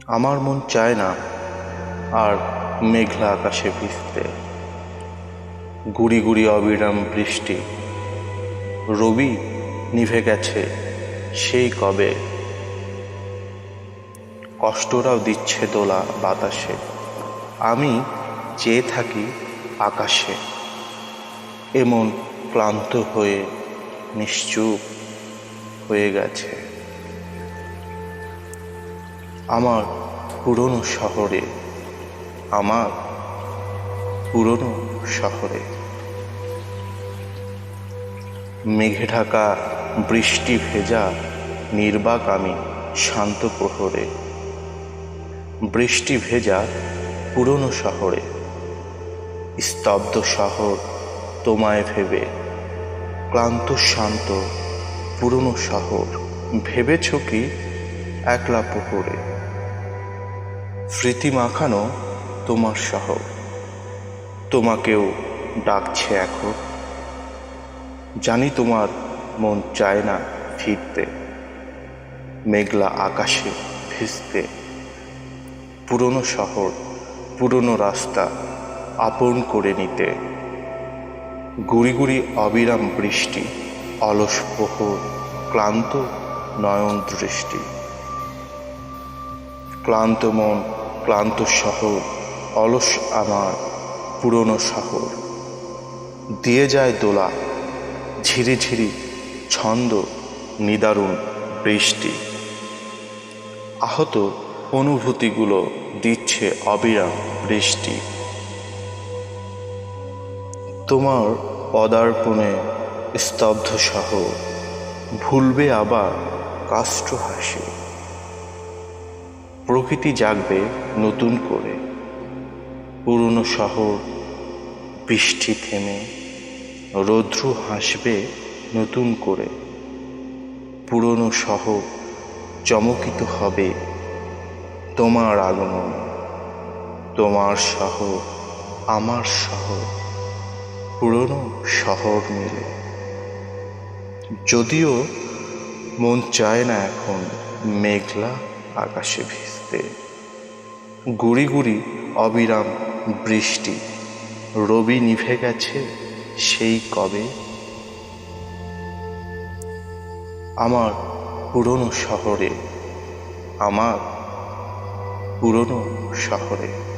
আমার মন চায় না আর মেঘলা আকাশে ভিজতে। গুড়ি গুড়ি অবিরাম বৃষ্টি, রবি নিভে গেছে সেই কবে। কষ্টরাও দিচ্ছে দোলা বাতাসে, আমি চেয়ে থাকি আকাশে। এমন ক্লান্ত হয়ে নিশ্চুপ হয়ে গেছে আমার পুরনো শহরে, আমার পুরনো শহরে। মেঘে ঢাকা বৃষ্টি ভেজা নির্বাক আমি শান্ত প্রহরে। বৃষ্টি ভেজা পুরনো শহরে, স্তব্ধ শহর তোমায় ভেবে। ক্লান্ত শান্ত পুরনো শহর, ভেবেছ কি একলা পুকুরে। স্মৃতি মাখানো তোমার শহর, তোমাকেও ডাকছে এখন। জানি তোমার মন চায় না ফিরতে, মেঘলা আকাশে ভিজতে। পুরনো শহর, পুরনো রাস্তা আপন করে নিতে। গুড়ি গুড়ি অবিরাম বৃষ্টি, অলস প্রহর, ক্লান্ত নয়ন দৃষ্টি। ক্লান্ত মন, ক্লান্ত শহর, অলস আমার পুরনো শহর। দিয়ে যায় দোলা ঝিরি ঝিরি ছন্দ, নিদারুণ বৃষ্টি। আহত অনুভূতিগুলো দিচ্ছে অবিরাম বৃষ্টি। তোমার পদার্পণে স্তব্ধ শহর, ভুলবে আবার কাষ্ঠ হাসি। প্রকৃতি জাগবে নতুন করে, পুরনো শহর বৃষ্টি থেমে। রৌদ্র হাসবে নতুন করে, পুরনো শহর চমকিত হবে তোমার আগমন। তোমার শহর আমার শহর, পুরনো শহর মিলে। যদিও মন চায় না এখন মেঘলা আকাশে ভিজতে। গুড়ি গুড়ি অবিরাম বৃষ্টি, রবি নিভে গেছে সেই কবে। আমার পুরনো শহরে, আমার পুরনো শহরে।